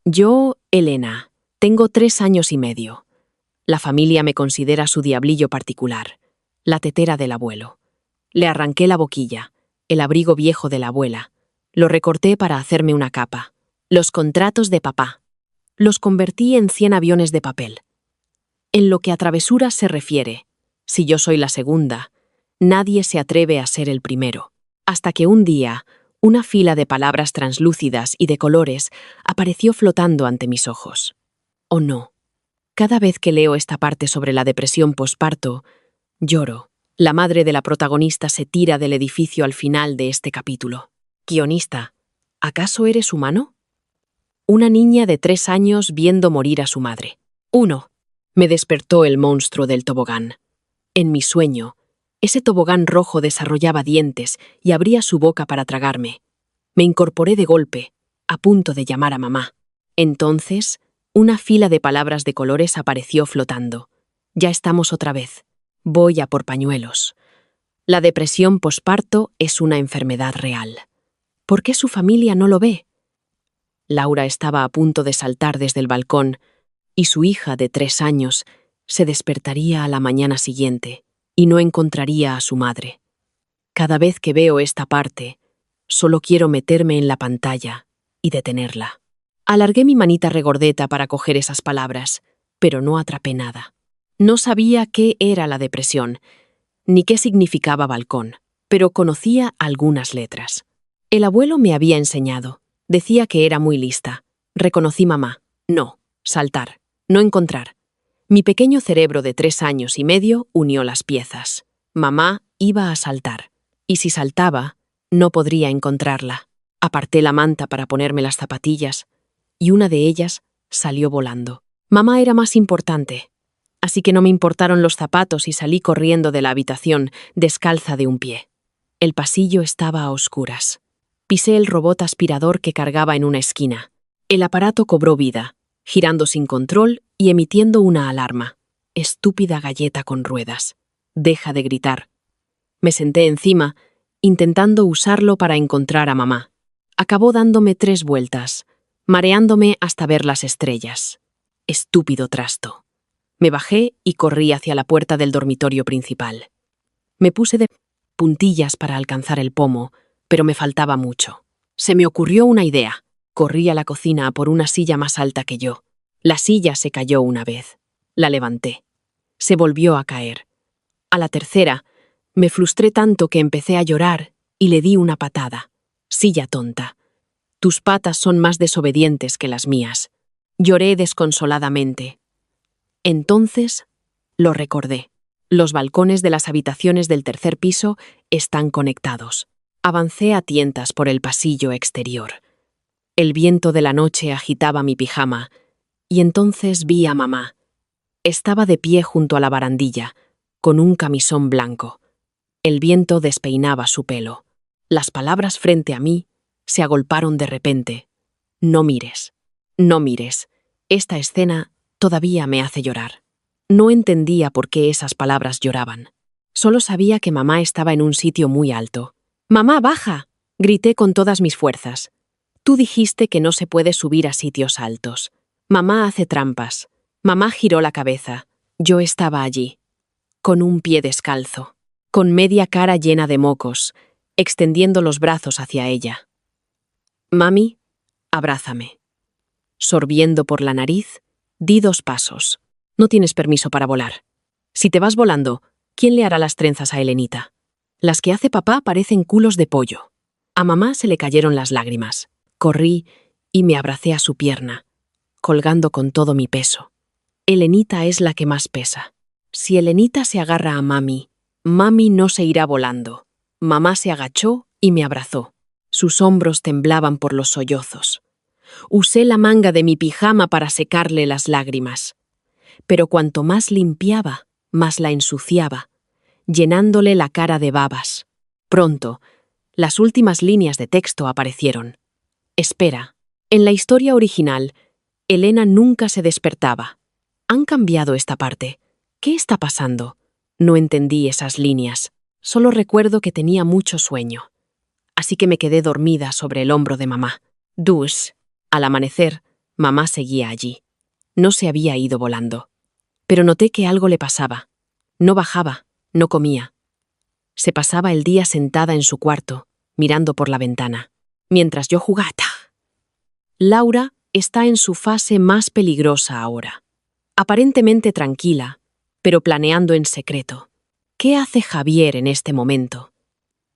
Yo, Elena, tengo 3 años y medio. La familia me considera su diablillo particular, la tetera del abuelo. Le arranqué la boquilla, el abrigo viejo de la abuela. Lo recorté para hacerme una capa. Los contratos de papá. Los convertí en 100 aviones de papel. En lo que a travesuras se refiere, si yo soy la segunda, nadie se atreve a ser el primero. Hasta que un día, una fila de palabras translúcidas y de colores apareció flotando ante mis ojos. Oh no. Cada vez que leo esta parte sobre la depresión posparto, lloro. La madre de la protagonista se tira del edificio al final de este capítulo. Guionista, ¿acaso eres humano? Una niña de 3 años viendo morir a su madre. 1. Me despertó el monstruo del tobogán. En mi sueño, ese tobogán rojo desarrollaba dientes y abría su boca para tragarme. Me incorporé de golpe, a punto de llamar a mamá. Entonces, una fila de palabras de colores apareció flotando. Ya estamos otra vez. Voy a por pañuelos. La depresión posparto es una enfermedad real. ¿Por qué su familia no lo ve? Laura estaba a punto de saltar desde el balcón y su hija de 3 años se despertaría a la mañana siguiente y no encontraría a su madre. Cada vez que veo esta parte, solo quiero meterme en la pantalla y detenerla. Alargué mi manita regordeta para coger esas palabras, pero no atrapé nada. No sabía qué era la depresión, ni qué significaba balcón, pero conocía algunas letras. El abuelo me había enseñado. Decía que era muy lista. Reconocí mamá. No, saltar, no encontrar. Mi pequeño cerebro de 3 años y medio unió las piezas. Mamá iba a saltar, y si saltaba, no podría encontrarla. Aparté la manta para ponerme las zapatillas, y una de ellas salió volando. Mamá era más importante, así que no me importaron los zapatos y salí corriendo de la habitación, descalza de un pie. El pasillo estaba a oscuras. Pisé el robot aspirador que cargaba en una esquina. El aparato cobró vida, girando sin control y emitiendo una alarma. Estúpida galleta con ruedas. Deja de gritar. Me senté encima, intentando usarlo para encontrar a mamá. Acabó dándome 3 vueltas, mareándome hasta ver las estrellas. Estúpido trasto. Me bajé y corrí hacia la puerta del dormitorio principal. Me puse de puntillas para alcanzar el pomo, pero me faltaba mucho. Se me ocurrió una idea. Corrí a la cocina a por una silla más alta que yo. La silla se cayó una vez. La levanté. Se volvió a caer. A la tercera, me frustré tanto que empecé a llorar y le di una patada. Silla tonta. Tus patas son más desobedientes que las mías. Lloré desconsoladamente. Entonces, lo recordé. Los balcones de las habitaciones del 3er piso están conectados. Avancé a tientas por el pasillo exterior. El viento de la noche agitaba mi pijama, y entonces vi a mamá. Estaba de pie junto a la barandilla, con un camisón blanco. El viento despeinaba su pelo. Las palabras frente a mí se agolparon de repente. No mires. No mires. Esta escena todavía me hace llorar. No entendía por qué esas palabras lloraban. Solo sabía que mamá estaba en un sitio muy alto. «¡Mamá, baja!», grité con todas mis fuerzas. Tú dijiste que no se puede subir a sitios altos. Mamá hace trampas. Mamá giró la cabeza. Yo estaba allí, con un pie descalzo, con media cara llena de mocos, extendiendo los brazos hacia ella. «Mami, abrázame». Sorbiendo por la nariz, di 2 pasos. «No tienes permiso para volar. Si te vas volando, ¿quién le hará las trenzas a Elenita? Las que hace papá parecen culos de pollo». A mamá se le cayeron las lágrimas. Corrí y me abracé a su pierna, colgando con todo mi peso. Elenita es la que más pesa. Si Elenita se agarra a mami, mami no se irá volando. Mamá se agachó y me abrazó. Sus hombros temblaban por los sollozos. Usé la manga de mi pijama para secarle las lágrimas. Pero cuanto más limpiaba, más la ensuciaba, llenándole la cara de babas. Pronto, las últimas líneas de texto aparecieron. Espera. En la historia original, Elena nunca se despertaba. Han cambiado esta parte. ¿Qué está pasando? No entendí esas líneas. Solo recuerdo que tenía mucho sueño. Así que me quedé dormida sobre el hombro de mamá. Al amanecer, Mamá seguía allí. No se había ido volando. Pero noté que algo le pasaba. No bajaba, no comía. Se pasaba el día sentada en su cuarto, mirando por la ventana, mientras yo jugaba. Laura está en su fase más peligrosa ahora. Aparentemente tranquila, pero planeando en secreto. ¿Qué hace Javier en este momento?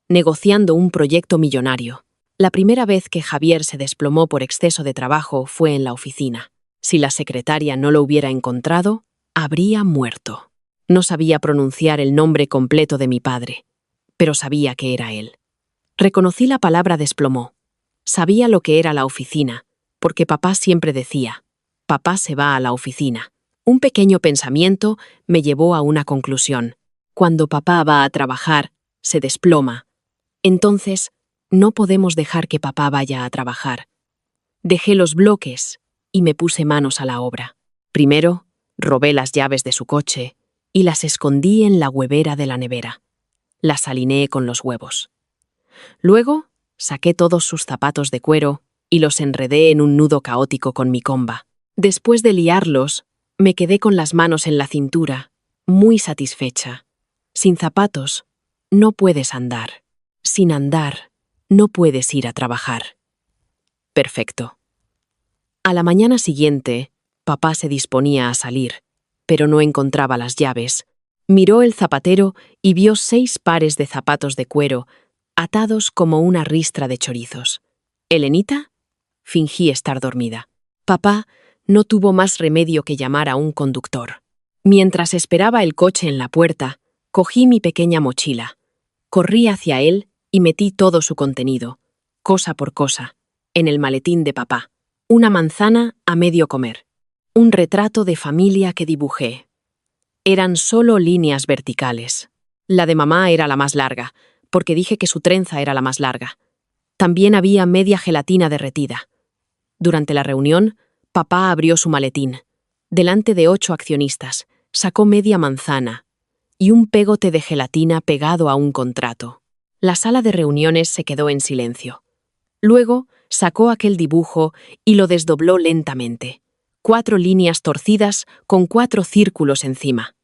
Negociando un proyecto millonario. La primera vez que Javier se desplomó por exceso de trabajo fue en la oficina. Si la secretaria no lo hubiera encontrado, habría muerto. No sabía pronunciar el nombre completo de mi padre, pero sabía que era él. Reconocí la palabra desplomó. Sabía lo que era la oficina, porque papá siempre decía, papá se va a la oficina. Un pequeño pensamiento me llevó a una conclusión. Cuando papá va a trabajar, se desploma. Entonces, no podemos dejar que papá vaya a trabajar. Dejé los bloques y me puse manos a la obra. Primero, robé las llaves de su coche y las escondí en la huevera de la nevera. Las alineé con los huevos. Luego, saqué todos sus zapatos de cuero y los enredé en un nudo caótico con mi comba. Después de liarlos, me quedé con las manos en la cintura, muy satisfecha. Sin zapatos, no puedes andar. Sin andar, no puedes ir a trabajar. Perfecto. A la mañana siguiente, papá se disponía a salir, pero no encontraba las llaves. Miró el zapatero y vio 6 pares de zapatos de cuero, atados como una ristra de chorizos. ¿Elenita? Fingí estar dormida. Papá no tuvo más remedio que llamar a un conductor. Mientras esperaba el coche en la puerta, cogí mi pequeña mochila. Corrí hacia él y metí todo su contenido, cosa por cosa, en el maletín de papá. Una manzana a medio comer. Un retrato de familia que dibujé. Eran solo líneas verticales. La de mamá era la más larga, porque dije que su trenza era la más larga. También había media gelatina derretida. Durante la reunión, papá abrió su maletín. Delante de 8 accionistas, sacó media manzana y un pegote de gelatina pegado a un contrato. La sala de reuniones se quedó en silencio. Luego, sacó aquel dibujo y lo desdobló lentamente. 4 líneas torcidas con 4 círculos encima.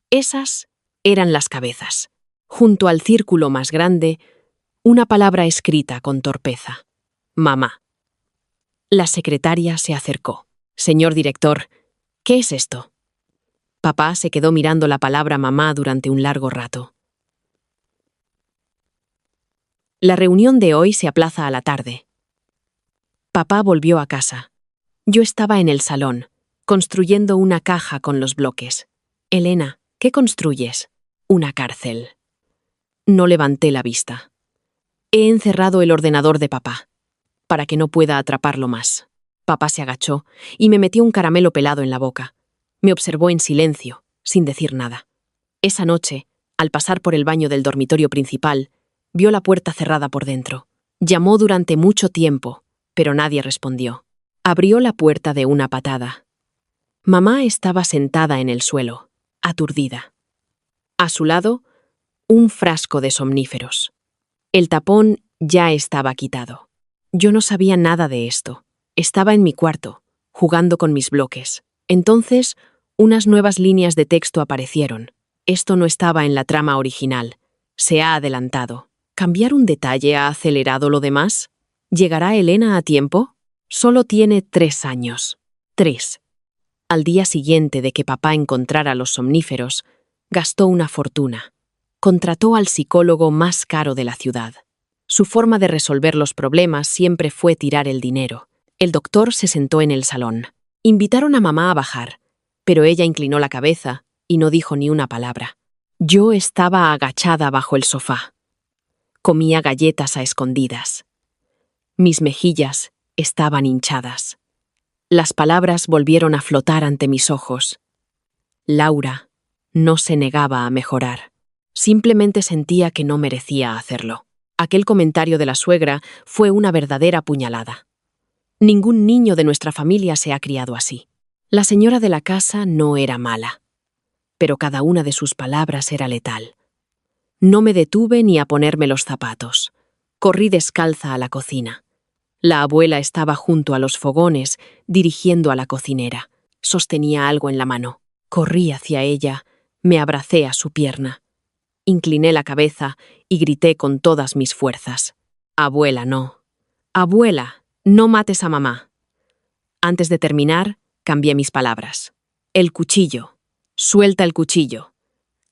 Esas eran las cabezas. Junto al círculo más grande, una palabra escrita con torpeza. Mamá. La secretaria se acercó. Señor director, ¿qué es esto? Papá se quedó mirando la palabra mamá durante un largo rato. La reunión de hoy se aplaza a la tarde. Papá volvió a casa. Yo estaba en el salón, construyendo una caja con los bloques. Elena, ¿qué construyes? Una cárcel. No levanté la vista. He encerrado el ordenador de papá, para que no pueda atraparlo más. Papá se agachó y me metió un caramelo pelado en la boca. Me observó en silencio, sin decir nada. Esa noche, al pasar por el baño del dormitorio principal, vio la puerta cerrada por dentro. Llamó durante mucho tiempo, pero nadie respondió. Abrió la puerta de una patada. Mamá estaba sentada en el suelo, aturdida. A su lado, un frasco de somníferos. El tapón ya estaba quitado. Yo no sabía nada de esto. Estaba en mi cuarto, jugando con mis bloques. Entonces, unas nuevas líneas de texto aparecieron. Esto no estaba en la trama original. Se ha adelantado. ¿Cambiar un detalle ha acelerado lo demás? ¿Llegará Elena a tiempo? Solo tiene 3 años. 3. Al día siguiente de que papá encontrara los somníferos, gastó una fortuna. Contrató al psicólogo más caro de la ciudad. Su forma de resolver los problemas siempre fue tirar el dinero. El doctor se sentó en el salón. Invitaron a mamá a bajar, pero ella inclinó la cabeza y no dijo ni una palabra. Yo estaba agachada bajo el sofá. Comía galletas a escondidas. Mis mejillas estaban hinchadas. Las palabras volvieron a flotar ante mis ojos. Laura no se negaba a mejorar. Simplemente sentía que no merecía hacerlo. Aquel comentario de la suegra fue una verdadera puñalada. Ningún niño de nuestra familia se ha criado así. La señora de la casa no era mala, pero cada una de sus palabras era letal. No me detuve ni a ponerme los zapatos. Corrí descalza a la cocina. La abuela estaba junto a los fogones, dirigiendo a la cocinera. Sostenía algo en la mano. Corrí hacia ella, me abracé a su pierna. Incliné la cabeza y grité con todas mis fuerzas. «Abuela, no. Abuela, no mates a mamá». Antes de terminar, cambié mis palabras. «El cuchillo. Suelta el cuchillo».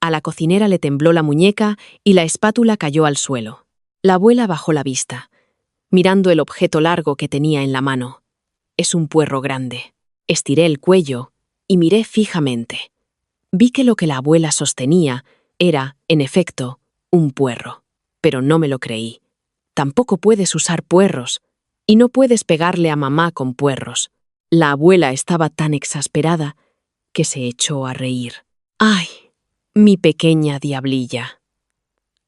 A la cocinera le tembló la muñeca y la espátula cayó al suelo. La abuela bajó la vista, mirando el objeto largo que tenía en la mano. Es un puerro grande. Estiré el cuello y miré fijamente. Vi que lo que la abuela sostenía era, en efecto, un puerro. Pero no me lo creí. Tampoco puedes usar puerros, y no puedes pegarle a mamá con puerros. La abuela estaba tan exasperada que se echó a reír. ¡Ay, mi pequeña diablilla!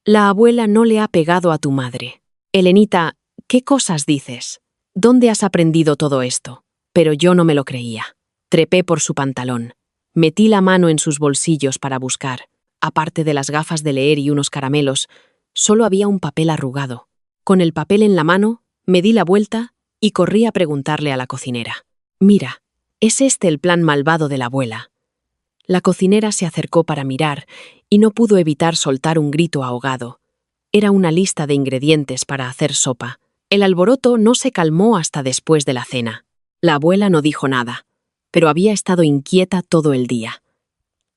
La abuela no le ha pegado a tu madre. Elenita, ¿qué cosas dices? ¿Dónde has aprendido todo esto? Pero yo no me lo creía. Trepé por su pantalón. Metí la mano en sus bolsillos para buscar. Aparte de las gafas de leer y unos caramelos, solo había un papel arrugado. Con el papel en la mano, me di la vuelta y corrí a preguntarle a la cocinera. «Mira, ¿es este el plan malvado de la abuela?» La cocinera se acercó para mirar y no pudo evitar soltar un grito ahogado. Era una lista de ingredientes para hacer sopa. El alboroto no se calmó hasta después de la cena. La abuela no dijo nada, pero había estado inquieta todo el día.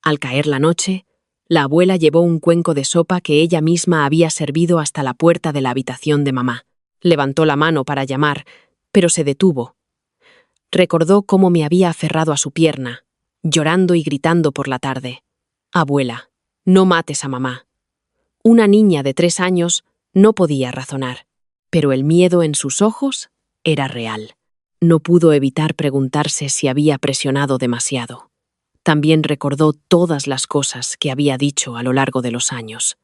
Al caer la noche, la abuela llevó un cuenco de sopa que ella misma había servido hasta la puerta de la habitación de mamá. Levantó la mano para llamar, pero se detuvo. Recordó cómo me había aferrado a su pierna, llorando y gritando por la tarde. «Abuela, no mates a mamá». Una niña de 3 años no podía razonar, pero el miedo en sus ojos era real. No pudo evitar preguntarse si había presionado demasiado. También recordó todas las cosas que había dicho a lo largo de los años.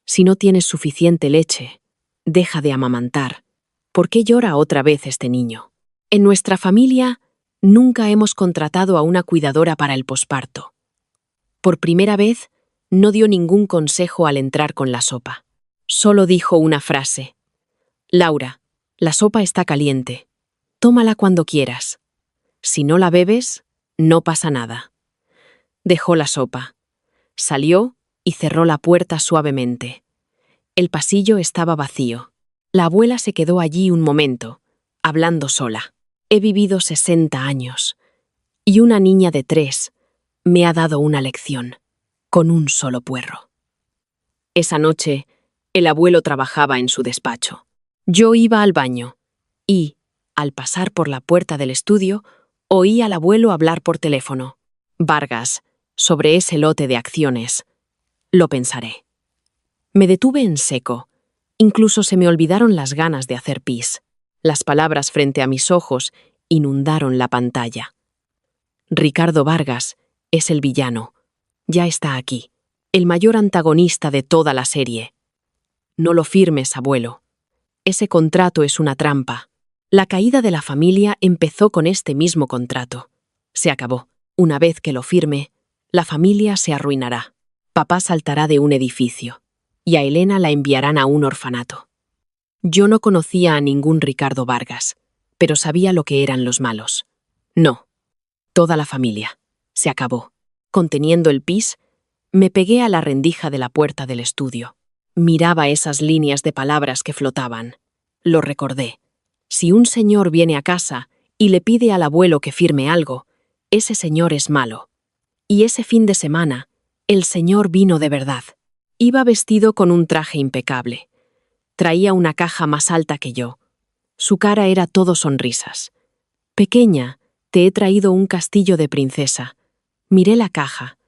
Si no tienes suficiente leche, deja de amamantar. ¿Por qué llora otra vez este niño? En nuestra familia nunca hemos contratado a una cuidadora para el posparto. Por primera vez, no dio ningún consejo al entrar con la sopa. Solo dijo una frase. «Laura, la sopa está caliente. Tómala cuando quieras. Si no la bebes, no pasa nada». Dejó la sopa. Salió y cerró la puerta suavemente. El pasillo estaba vacío. La abuela se quedó allí un momento, hablando sola. He vivido 60 años, y una niña de 3 me ha dado una lección, con un solo puerro. Esa noche, el abuelo trabajaba en su despacho. Yo iba al baño, y, al pasar por la puerta del estudio, oí al abuelo hablar por teléfono. «Vargas, sobre ese lote de acciones. Lo pensaré». Me detuve en seco. Incluso se me olvidaron las ganas de hacer pis. Las palabras frente a mis ojos inundaron la pantalla. Ricardo Vargas es el villano. Ya está aquí. El mayor antagonista de toda la serie. No lo firmes, abuelo. Ese contrato es una trampa. La caída de la familia empezó con este mismo contrato. Se acabó. Una vez que lo firme, la familia se arruinará. Papá saltará de un edificio, y a Elena la enviarán a un orfanato. Yo no conocía a ningún Ricardo Vargas, pero sabía lo que eran los malos. No, toda la familia. Se acabó. Conteniendo el pis, me pegué a la rendija de la puerta del estudio. Miraba esas líneas de palabras que flotaban. Lo recordé. Si un señor viene a casa y le pide al abuelo que firme algo, ese señor es malo. Y ese fin de semana, el señor vino de verdad. Iba vestido con un traje impecable. Traía una caja más alta que yo. Su cara era todo sonrisas. «Pequeña, te he traído un castillo de princesa». Miré la caja,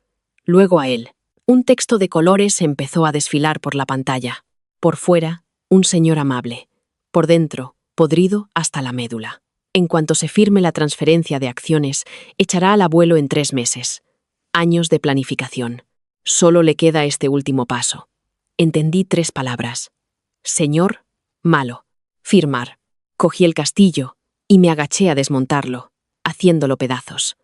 luego a él. Un texto de colores empezó a desfilar por la pantalla. Por fuera, un señor amable. Por dentro, podrido hasta la médula. En cuanto se firme la transferencia de acciones, echará al abuelo en 3 meses. Años de planificación. Solo le queda este último paso. Entendí 3 palabras. Señor, malo. Firmar. Cogí el castillo y me agaché a desmontarlo, haciéndolo pedazos.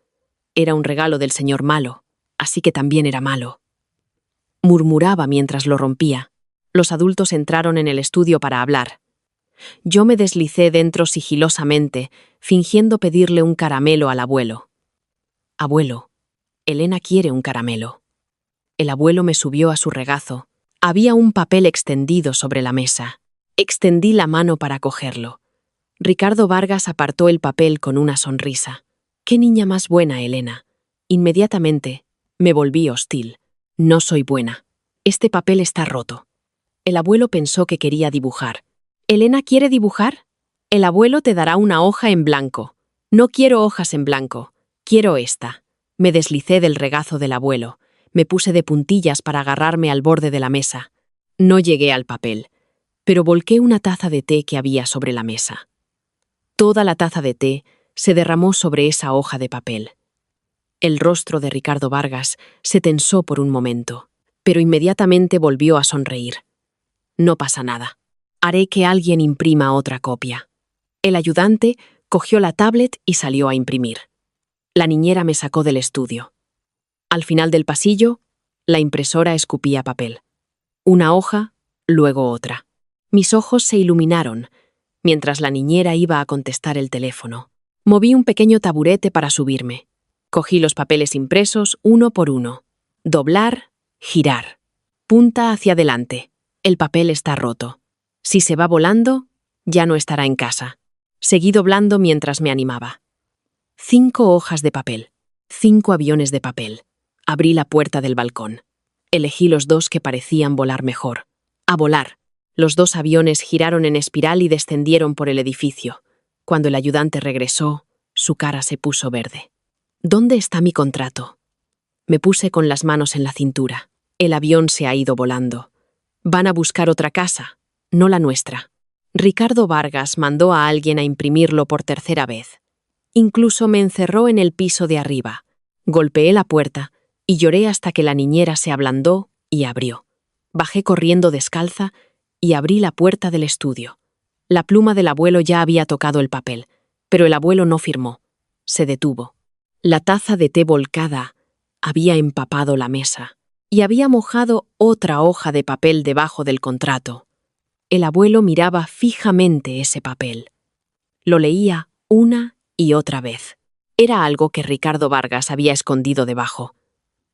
Era un regalo del señor malo, así que también era malo. Murmuraba mientras lo rompía. Los adultos entraron en el estudio para hablar. Yo me deslicé dentro sigilosamente, fingiendo pedirle un caramelo al abuelo. Abuelo, Elena quiere un caramelo. El abuelo me subió a su regazo. Había un papel extendido sobre la mesa. Extendí la mano para cogerlo. Ricardo Vargas apartó el papel con una sonrisa. ¡Qué niña más buena, Elena! Inmediatamente me volví hostil. No soy buena. Este papel está roto. El abuelo pensó que quería dibujar. ¿Elena quiere dibujar? El abuelo te dará una hoja en blanco. No quiero hojas en blanco. Quiero esta. Me deslicé del regazo del abuelo. Me puse de puntillas para agarrarme al borde de la mesa. No llegué al papel, pero volqué una taza de té que había sobre la mesa. Toda la taza de té se derramó sobre esa hoja de papel. El rostro de Ricardo Vargas se tensó por un momento, pero inmediatamente volvió a sonreír. No pasa nada. Haré que alguien imprima otra copia. El ayudante cogió la tablet y salió a imprimir. La niñera me sacó del estudio. Al final del pasillo, la impresora escupía papel. Una hoja, luego otra. Mis ojos se iluminaron, mientras la niñera iba a contestar el teléfono. Moví un pequeño taburete para subirme. Cogí los papeles impresos uno por uno. Doblar, girar. Punta hacia adelante. El papel está roto. Si se va volando, ya no estará en casa. Seguí doblando mientras me animaba. 5 hojas de papel. 5 aviones de papel. Abrí la puerta del balcón. Elegí los 2 que parecían volar mejor. A volar. Los 2 aviones giraron en espiral y descendieron por el edificio. Cuando el ayudante regresó, su cara se puso verde. ¿Dónde está mi contrato? Me puse con las manos en la cintura. El avión se ha ido volando. Van a buscar otra casa, no la nuestra. Ricardo Vargas mandó a alguien a imprimirlo por tercera vez. Incluso me encerró en el piso de arriba. Golpeé la puerta y lloré hasta que la niñera se ablandó y abrió. Bajé corriendo descalza y abrí la puerta del estudio. La pluma del abuelo ya había tocado el papel, pero el abuelo no firmó. Se detuvo. La taza de té volcada había empapado la mesa y había mojado otra hoja de papel debajo del contrato. El abuelo miraba fijamente ese papel. Lo leía una y otra vez. Era algo que Ricardo Vargas había escondido debajo.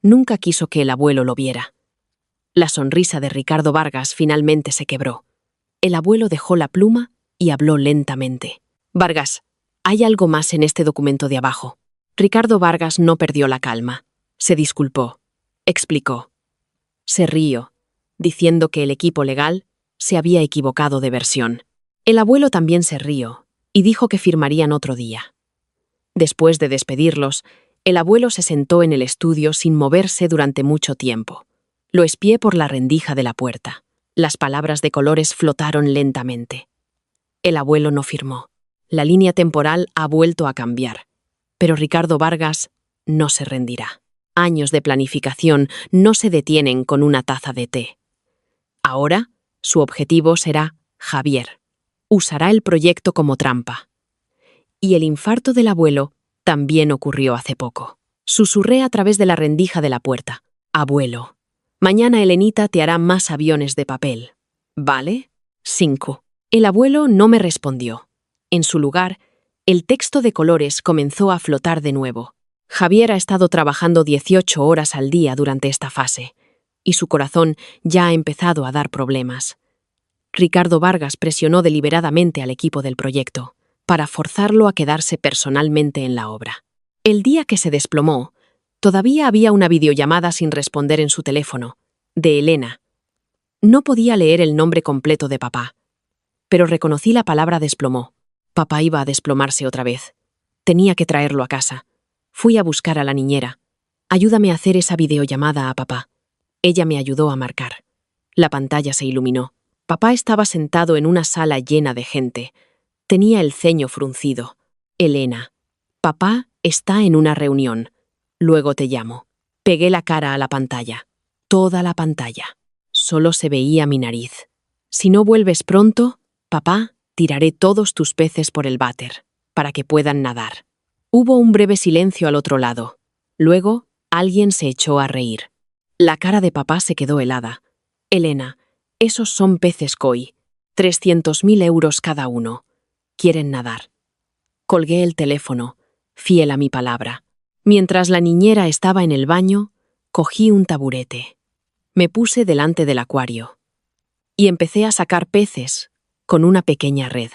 Nunca quiso que el abuelo lo viera. La sonrisa de Ricardo Vargas finalmente se quebró. El abuelo dejó la pluma y habló lentamente. Vargas, hay algo más en este documento de abajo. Ricardo Vargas no perdió la calma. Se disculpó. Explicó. Se rió, diciendo que el equipo legal se había equivocado de versión. El abuelo también se rió y dijo que firmarían otro día. Después de despedirlos, el abuelo se sentó en el estudio sin moverse durante mucho tiempo. Lo espié por la rendija de la puerta. Las palabras de colores flotaron lentamente. El abuelo no firmó. La línea temporal ha vuelto a cambiar. Pero Ricardo Vargas no se rendirá. Años de planificación no se detienen con una taza de té. Ahora, su objetivo será Javier. Usará el proyecto como trampa. Y el infarto del abuelo también ocurrió hace poco. Susurré a través de la rendija de la puerta. Abuelo, mañana Elenita te hará más aviones de papel. ¿Vale? 5. El abuelo no me respondió. En su lugar, el texto de colores comenzó a flotar de nuevo. Javier ha estado trabajando 18 horas al día durante esta fase, y su corazón ya ha empezado a dar problemas. Ricardo Vargas presionó deliberadamente al equipo del proyecto para forzarlo a quedarse personalmente en la obra. El día que se desplomó, todavía había una videollamada sin responder en su teléfono, de Elena. No podía leer el nombre completo de papá, pero reconocí la palabra desplomó. Papá iba a desplomarse otra vez. Tenía que traerlo a casa. Fui a buscar a la niñera. Ayúdame a hacer esa videollamada a papá. Ella me ayudó a marcar. La pantalla se iluminó. Papá estaba sentado en una sala llena de gente. Tenía el ceño fruncido. Elena. Papá está en una reunión. Luego te llamo. Pegué la cara a la pantalla. Toda la pantalla. Solo se veía mi nariz. Si no vuelves pronto, papá, tiraré todos tus peces por el váter, para que puedan nadar. Hubo un breve silencio al otro lado. Luego, alguien se echó a reír. La cara de papá se quedó helada. Elena, esos son peces koi. 300.000 euros cada uno. Quieren nadar. Colgué el teléfono, fiel a mi palabra. Mientras la niñera estaba en el baño, cogí un taburete. Me puse delante del acuario y empecé a sacar peces con una pequeña red.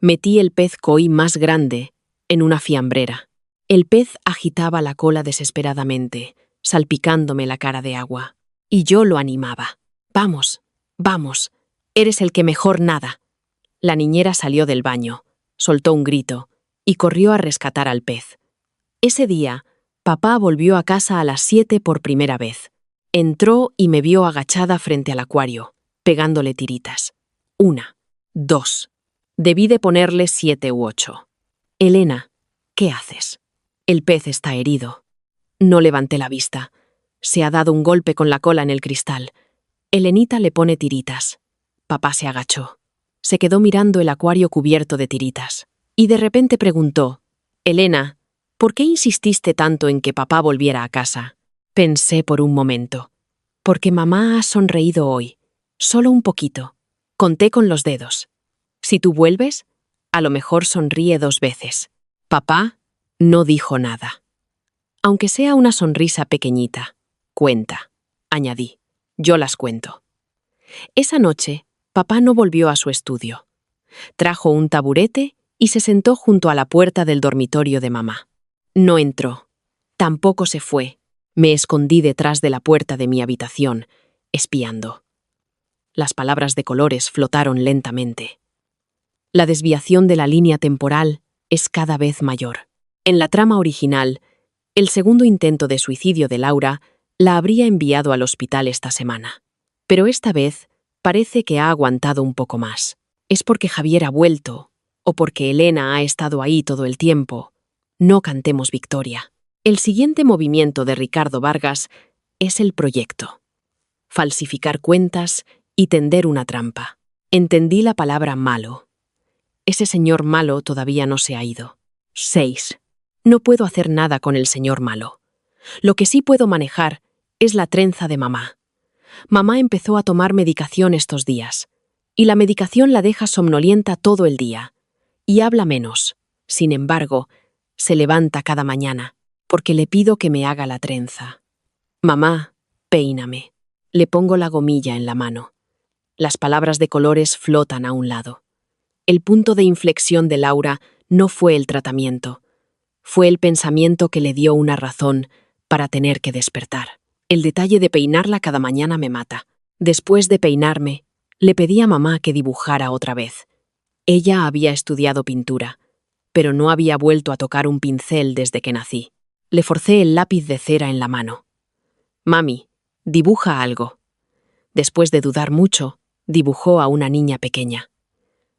Metí el pez koi más grande en una fiambrera. El pez agitaba la cola desesperadamente, salpicándome la cara de agua, y yo lo animaba. «Vamos, vamos, eres el que mejor nada». La niñera salió del baño, soltó un grito y corrió a rescatar al pez. Ese día, papá volvió a casa a las 7 por primera vez. Entró y me vio agachada frente al acuario, pegándole tiritas. 1, 2. Debí de ponerle 7 u 8. «Elena, ¿qué haces?» «El pez está herido». No levanté la vista. Se ha dado un golpe con la cola en el cristal. Elenita le pone tiritas. Papá se agachó. Se quedó mirando el acuario cubierto de tiritas. Y de repente preguntó: «Elena, ¿por qué insististe tanto en que papá volviera a casa?» Pensé por un momento. «Porque mamá ha sonreído hoy. Solo un poquito. Conté con los dedos. Si tú vuelves, a lo mejor sonríe 2 veces». Papá no dijo nada. «Aunque sea una sonrisa pequeñita, cuenta», añadí. «Yo las cuento». Esa noche, papá no volvió a su estudio. Trajo un taburete y se sentó junto a la puerta del dormitorio de mamá. No entró. Tampoco se fue. Me escondí detrás de la puerta de mi habitación, espiando. Las palabras de colores flotaron lentamente. La desviación de la línea temporal es cada vez mayor. En la trama original, el segundo intento de suicidio de Laura la habría enviado al hospital esta semana. Pero esta vez parece que ha aguantado un poco más. ¿Es porque Javier ha vuelto o porque Elena ha estado ahí todo el tiempo? No cantemos victoria. El siguiente movimiento de Ricardo Vargas es el proyecto. Falsificar cuentas y tender una trampa. Entendí la palabra malo. Ese señor malo todavía no se ha ido. 6. No puedo hacer nada con el señor malo. Lo que sí puedo manejar es la trenza de mamá. Mamá empezó a tomar medicación estos días, y la medicación la deja somnolienta todo el día, y habla menos. Sin embargo, se levanta cada mañana, porque le pido que me haga la trenza. «Mamá, peíname». Le pongo la gomilla en la mano. Las palabras de colores flotan a un lado. El punto de inflexión de Laura no fue el tratamiento. Fue el pensamiento que le dio una razón para tener que despertar. El detalle de peinarla cada mañana me mata. Después de peinarme, le pedí a mamá que dibujara otra vez. Ella había estudiado pintura, pero no había vuelto a tocar un pincel desde que nací. Le forcé el lápiz de cera en la mano. «Mami, dibuja algo». Después de dudar mucho, dibujó a una niña pequeña.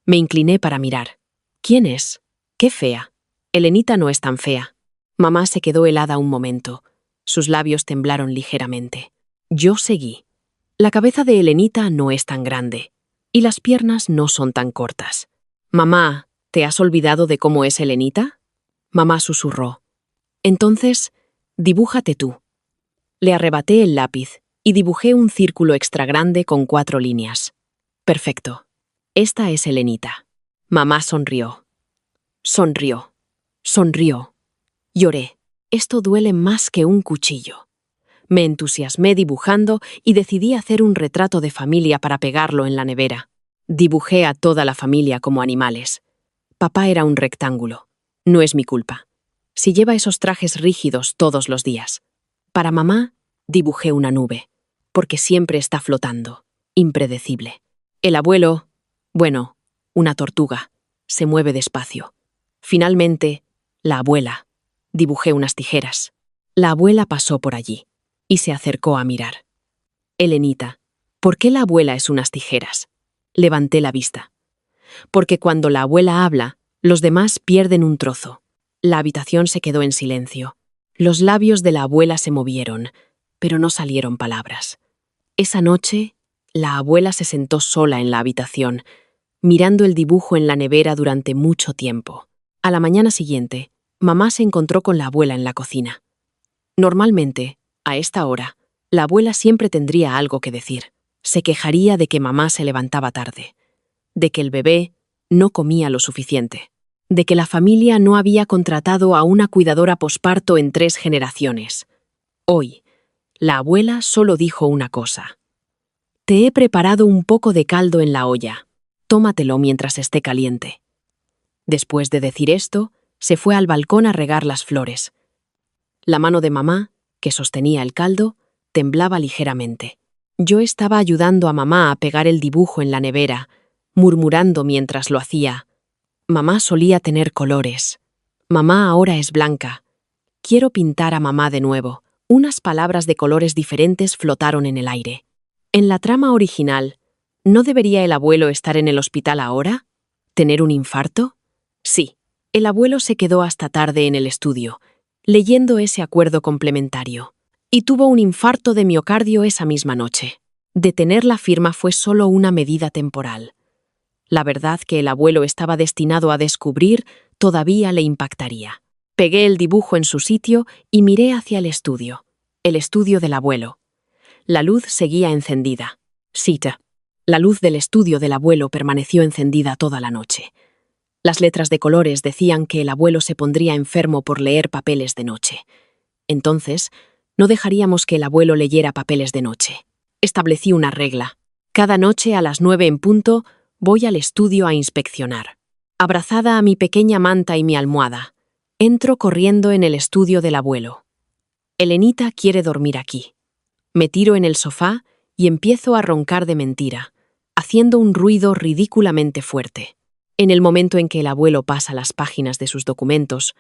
Me incliné para mirar. «¿Quién es? Qué fea». «Elenita no es tan fea». Mamá se quedó helada un momento. Sus labios temblaron ligeramente. Yo seguí. «La cabeza de Elenita no es tan grande, y las piernas no son tan cortas». «Mamá, ¿te has olvidado de cómo es Elenita?» Mamá susurró. «Entonces, dibújate tú». Le arrebaté el lápiz y dibujé un círculo extra grande con 4 líneas. «Perfecto. Esta es Elenita». Mamá sonrió. Sonrió. Sonrió. Lloré. Esto duele más que un cuchillo. Me entusiasmé dibujando y decidí hacer un retrato de familia para pegarlo en la nevera. Dibujé a toda la familia como animales. Papá era un rectángulo. No es mi culpa. Si lleva esos trajes rígidos todos los días. Para mamá, dibujé una nube, porque siempre está flotando, impredecible. El abuelo, bueno, una tortuga, se mueve despacio. Finalmente, la abuela. Dibujé unas tijeras. La abuela pasó por allí y se acercó a mirar. «Elenita, ¿por qué la abuela es unas tijeras?» Levanté la vista. «Porque cuando la abuela habla, los demás pierden un trozo». La habitación se quedó en silencio. Los labios de la abuela se movieron, pero no salieron palabras. Esa noche, la abuela se sentó sola en la habitación, mirando el dibujo en la nevera durante mucho tiempo. A la mañana siguiente, mamá se encontró con la abuela en la cocina. Normalmente, a esta hora, la abuela siempre tendría algo que decir. Se quejaría de que mamá se levantaba tarde. de que el bebé no comía lo suficiente, de que la familia no había contratado a una cuidadora posparto en 3 generaciones. Hoy, la abuela solo dijo una cosa. Te he preparado un poco de caldo en la olla. Tómatelo mientras esté caliente. Después de decir esto, se fue al balcón a regar las flores. La mano de mamá, que sostenía el caldo, temblaba ligeramente. Yo estaba ayudando a mamá a pegar el dibujo en la nevera, murmurando mientras lo hacía. Mamá solía tener colores. Mamá ahora es blanca. Quiero pintar a mamá de nuevo. Unas palabras de colores diferentes flotaron en el aire. En la trama original, ¿no debería el abuelo estar en el hospital ahora? ¿Tener un infarto? Sí. El abuelo se quedó hasta tarde en el estudio, leyendo ese acuerdo complementario, y tuvo un infarto de miocardio esa misma noche. Detener la firma fue solo una medida temporal. La verdad que el abuelo estaba destinado a descubrir todavía le impactaría. Pegué el dibujo en su sitio y miré hacia el estudio del abuelo. La luz seguía encendida. Cita. La luz del estudio del abuelo permaneció encendida toda la noche. Las letras de colores decían que el abuelo se pondría enfermo por leer papeles de noche. Entonces, no dejaríamos que el abuelo leyera papeles de noche. Establecí una regla. Cada noche a las 9 en punto, voy al estudio a inspeccionar. Abrazada a mi pequeña manta y mi almohada, entro corriendo en el estudio del abuelo. Elenita quiere dormir aquí. Me tiro en el sofá y empiezo a roncar de mentira, haciendo un ruido ridículamente fuerte. En el momento en que el abuelo pasa las páginas de sus documentos,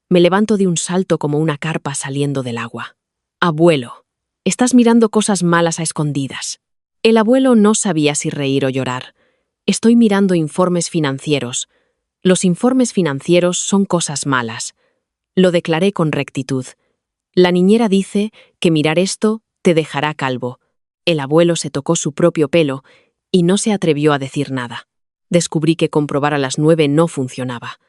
me levanto de un salto como una carpa saliendo del agua. Abuelo, estás mirando cosas malas a escondidas. El abuelo no sabía si reír o llorar. Estoy mirando informes financieros. Los informes financieros son cosas malas. Lo declaré con rectitud. La niñera dice que mirar esto te dejará calvo. El abuelo se tocó su propio pelo y no se atrevió a decir nada. Descubrí que comprobar a las 9 no funcionaba.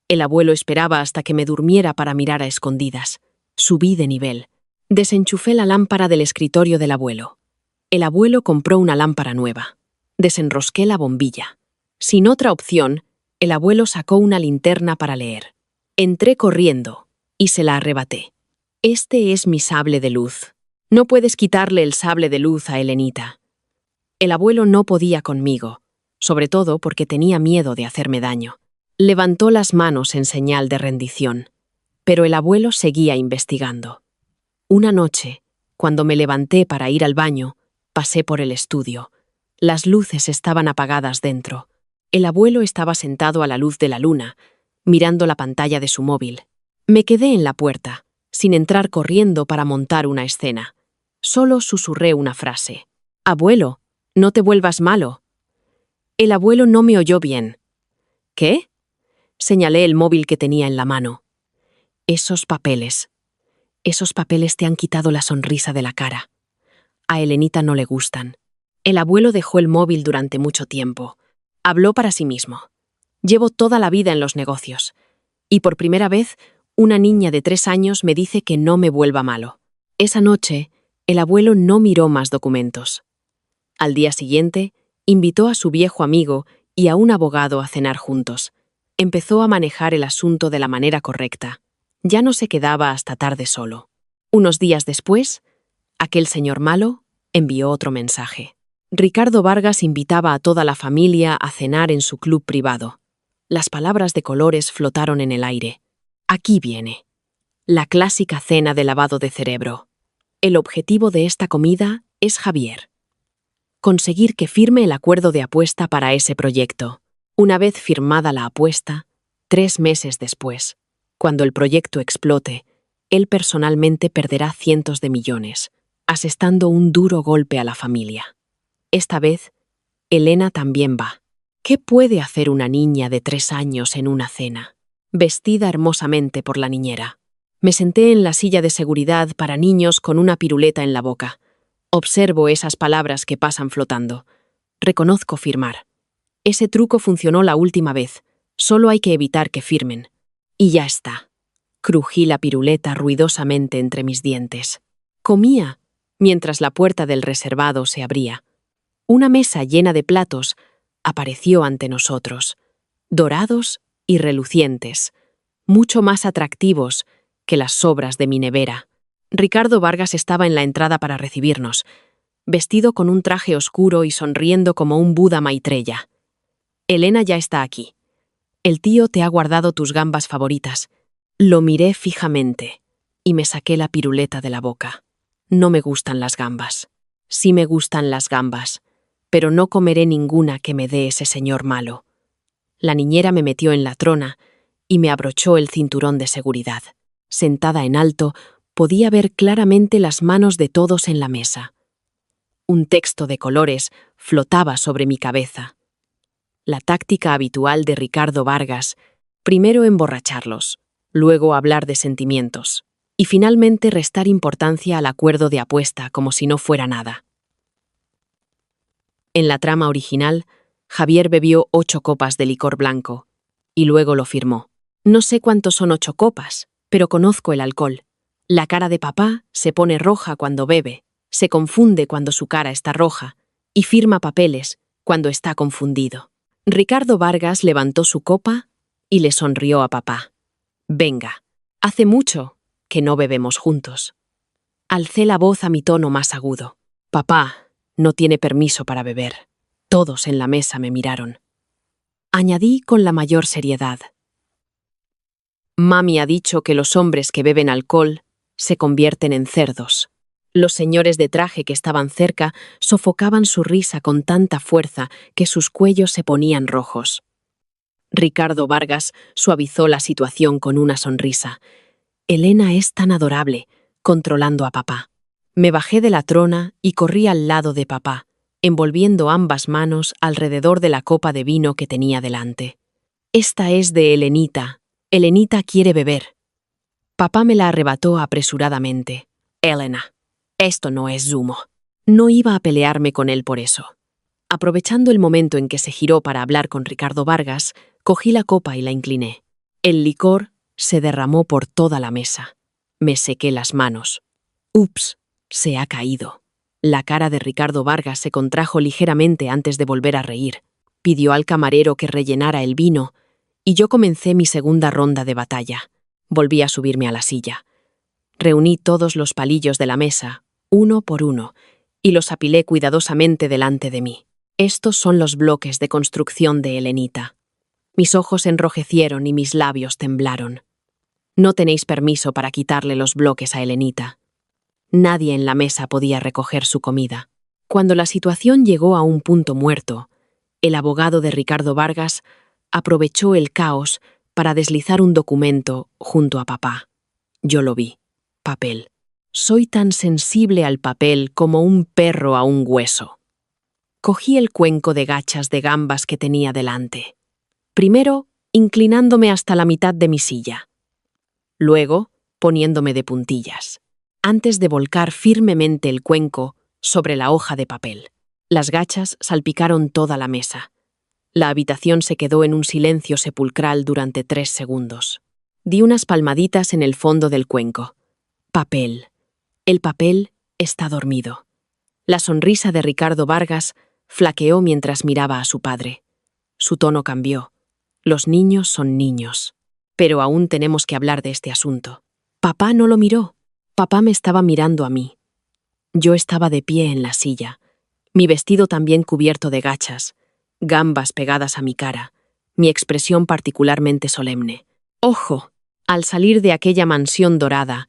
El abuelo esperaba hasta que me durmiera para mirar a escondidas. Subí de nivel. Desenchufé la lámpara del escritorio del abuelo. El abuelo compró una lámpara nueva. Desenrosqué la bombilla. Sin otra opción, el abuelo sacó una linterna para leer. Entré corriendo y se la arrebaté. Este es mi sable de luz. No puedes quitarle el sable de luz a Elenita. El abuelo no podía conmigo, sobre todo porque tenía miedo de hacerme daño. Levantó las manos en señal de rendición, pero el abuelo seguía investigando. Una noche, cuando me levanté para ir al baño, pasé por el estudio. Las luces estaban apagadas dentro. El abuelo estaba sentado a la luz de la luna, mirando la pantalla de su móvil. Me quedé en la puerta, sin entrar corriendo para montar una escena. Solo susurré una frase. «Abuelo, no te vuelvas malo». El abuelo no me oyó bien. «¿Qué?». Señalé el móvil que tenía en la mano. Esos papeles te han quitado la sonrisa de la cara. A Elenita no le gustan. El abuelo dejó el móvil durante mucho tiempo. Habló para sí mismo. Llevo toda la vida en los negocios. Y por primera vez, una niña de 3 años me dice que no me vuelva malo. Esa noche, el abuelo no miró más documentos. Al día siguiente, invitó a su viejo amigo y a un abogado a cenar juntos. Empezó a manejar el asunto de la manera correcta. Ya no se quedaba hasta tarde solo. Unos días después, aquel señor malo envió otro mensaje. Ricardo Vargas invitaba a toda la familia a cenar en su club privado. Las palabras de colores flotaron en el aire. Aquí viene. La clásica cena de lavado de cerebro. El objetivo de esta comida es Javier. Conseguir que firme el acuerdo de apuesta para ese proyecto. Una vez firmada la apuesta, 3 meses después, cuando el proyecto explote, él personalmente perderá cientos de millones, asestando un duro golpe a la familia. Esta vez, Elena también va. ¿Qué puede hacer una niña de 3 años en una cena? Vestida hermosamente por la niñera. Me senté en la silla de seguridad para niños con una piruleta en la boca. Observo esas palabras que pasan flotando. Reconozco firmar. Ese truco funcionó la última vez. Solo hay que evitar que firmen. Y ya está. Crují la piruleta ruidosamente entre mis dientes. Comía, mientras la puerta del reservado se abría. Una mesa llena de platos apareció ante nosotros, dorados y relucientes, mucho más atractivos que las sobras de mi nevera. Ricardo Vargas estaba en la entrada para recibirnos, vestido con un traje oscuro y sonriendo como un Buda Maitreya. Elena ya está aquí. El tío te ha guardado tus gambas favoritas. Lo miré fijamente y me saqué la piruleta de la boca. No me gustan las gambas. Sí me gustan las gambas, pero no comeré ninguna que me dé ese señor malo. La niñera me metió en la trona y me abrochó el cinturón de seguridad. Sentada en alto, podía ver claramente las manos de todos en la mesa. Un texto de colores flotaba sobre mi cabeza. La táctica habitual de Ricardo Vargas: primero emborracharlos, luego hablar de sentimientos, y finalmente restar importancia al acuerdo de apuesta como si no fuera nada. En la trama original, Javier bebió 8 copas de licor blanco, y luego lo firmó. No sé cuántos son 8 copas, pero conozco el alcohol. La cara de papá se pone roja cuando bebe, se confunde cuando su cara está roja, y firma papeles cuando está confundido. Ricardo Vargas levantó su copa y le sonrió a papá. Venga, hace mucho que no bebemos juntos. Alcé la voz a mi tono más agudo. Papá no tiene permiso para beber. Todos en la mesa me miraron. Añadí con la mayor seriedad. Mami ha dicho que los hombres que beben alcohol se convierten en cerdos. Los señores de traje que estaban cerca sofocaban su risa con tanta fuerza que sus cuellos se ponían rojos. Ricardo Vargas suavizó la situación con una sonrisa. Elena es tan adorable, controlando a papá. Me bajé de la trona y corrí al lado de papá, envolviendo ambas manos alrededor de la copa de vino que tenía delante. Esta es de Elenita. Elenita quiere beber. Papá me la arrebató apresuradamente. Elena, esto no es zumo. No iba a pelearme con él por eso. Aprovechando el momento en que se giró para hablar con Ricardo Vargas, cogí la copa y la incliné. El licor se derramó por toda la mesa. Me sequé las manos. Ups, se ha caído. La cara de Ricardo Vargas se contrajo ligeramente antes de volver a reír. Pidió al camarero que rellenara el vino, y yo comencé mi segunda ronda de batalla. Volví a subirme a la silla. Reuní todos los palillos de la mesa, uno por uno, y los apilé cuidadosamente delante de mí. Estos son los bloques de construcción de Elenita. Mis ojos enrojecieron y mis labios temblaron. No tenéis permiso para quitarle los bloques a Elenita. Nadie en la mesa podía recoger su comida. Cuando la situación llegó a un punto muerto, el abogado de Ricardo Vargas aprovechó el caos para deslizar un documento junto a papá. Yo lo vi. Papel. Soy tan sensible al papel como un perro a un hueso. Cogí el cuenco de gachas de gambas que tenía delante. Primero, inclinándome hasta la mitad de mi silla. Luego, poniéndome de puntillas, antes de volcar firmemente el cuenco sobre la hoja de papel. Las gachas salpicaron toda la mesa. La habitación se quedó en un silencio sepulcral durante 3 segundos. Di unas palmaditas en el fondo del cuenco. Papel. El papel está dormido. La sonrisa de Ricardo Vargas flaqueó mientras miraba a su padre. Su tono cambió. Los niños son niños. Pero aún tenemos que hablar de este asunto. Papá no lo miró. Papá me estaba mirando a mí. Yo estaba de pie en la silla, mi vestido también cubierto de gachas, gambas pegadas a mi cara, mi expresión particularmente solemne. ¡Ojo! Al salir de aquella mansión dorada,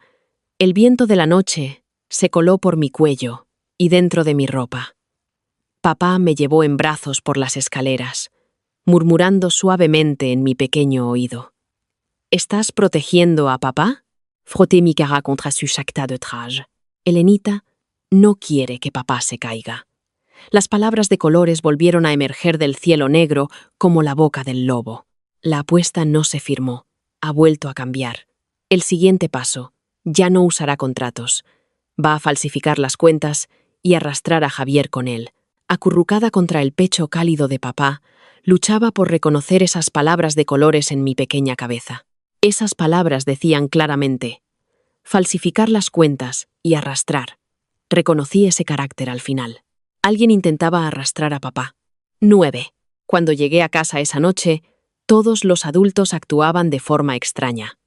el viento de la noche se coló por mi cuello y dentro de mi ropa. Papá me llevó en brazos por las escaleras, murmurando suavemente en mi pequeño oído. ¿Estás protegiendo a papá? Frotté mi cara contra su chacta de trage. Elenita no quiere que papá se caiga. Las palabras de colores volvieron a emerger del cielo negro como la boca del lobo. La apuesta no se firmó. Ha vuelto a cambiar. El siguiente paso: ya no usará contratos. Va a falsificar las cuentas y arrastrar a Javier con él. Acurrucada contra el pecho cálido de papá, luchaba por reconocer esas palabras de colores en mi pequeña cabeza. Esas palabras decían claramente: falsificar las cuentas y arrastrar. Reconocí ese carácter al final. Alguien intentaba arrastrar a papá. 9. Cuando llegué a casa esa noche, todos los adultos actuaban de forma extraña.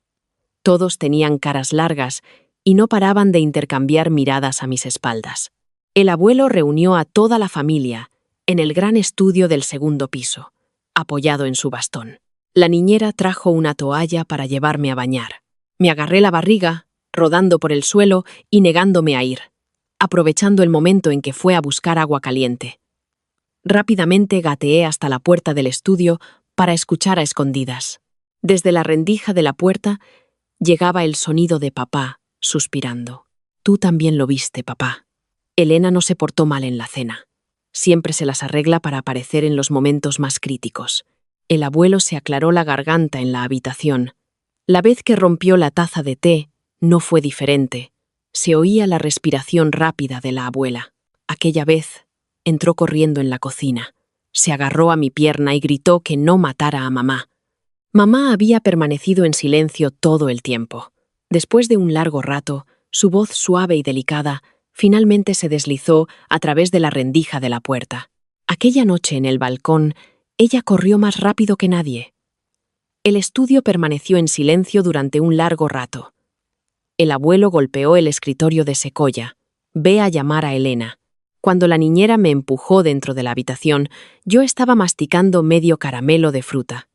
Todos tenían caras largas y no paraban de intercambiar miradas a mis espaldas. El abuelo reunió a toda la familia en el gran estudio del segundo piso, apoyado en su bastón. La niñera trajo una toalla para llevarme a bañar. Me agarré la barriga, rodando por el suelo y negándome a ir, aprovechando el momento en que fue a buscar agua caliente. Rápidamente gateé hasta la puerta del estudio para escuchar a escondidas. Desde la rendija de la puerta llegaba el sonido de papá, suspirando. Tú también lo viste, papá. Elena no se portó mal en la cena. Siempre se las arregla para aparecer en los momentos más críticos. El abuelo se aclaró la garganta en la habitación. La vez que rompió la taza de té, no fue diferente. Se oía la respiración rápida de la abuela. Aquella vez, entró corriendo en la cocina. Se agarró a mi pierna y gritó que no matara a mamá. Mamá había permanecido en silencio todo el tiempo. Después de un largo rato, su voz suave y delicada finalmente se deslizó a través de la rendija de la puerta. Aquella noche en el balcón, ella corrió más rápido que nadie. El estudio permaneció en silencio durante un largo rato. El abuelo golpeó el escritorio de Secoya. Ve a llamar a Elena. Cuando la niñera me empujó dentro de la habitación, yo estaba masticando medio caramelo de fruta,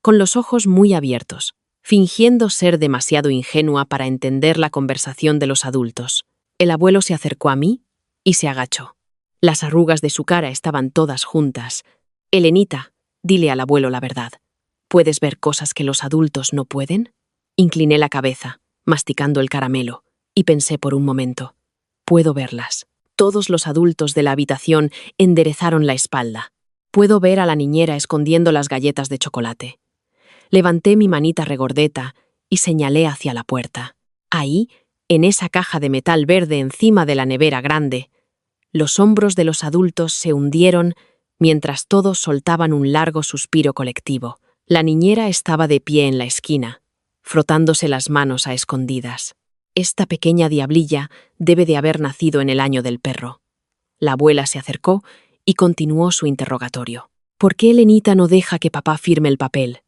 con los ojos muy abiertos, fingiendo ser demasiado ingenua para entender la conversación de los adultos. El abuelo se acercó a mí y se agachó. Las arrugas de su cara estaban todas juntas. Elenita, dile al abuelo la verdad. ¿Puedes ver cosas que los adultos no pueden? Incliné la cabeza, masticando el caramelo, y pensé por un momento. Puedo verlas. Todos los adultos de la habitación enderezaron la espalda. Puedo ver a la niñera escondiendo las galletas de chocolate. Levanté mi manita regordeta y señalé hacia la puerta. Ahí, en esa caja de metal verde encima de la nevera grande, los hombros de los adultos se hundieron mientras todos soltaban un largo suspiro colectivo. La niñera estaba de pie en la esquina, frotándose las manos a escondidas. Esta pequeña diablilla debe de haber nacido en el año del perro. La abuela se acercó y continuó su interrogatorio. ¿Por qué Elenita no deja que papá firme el papel?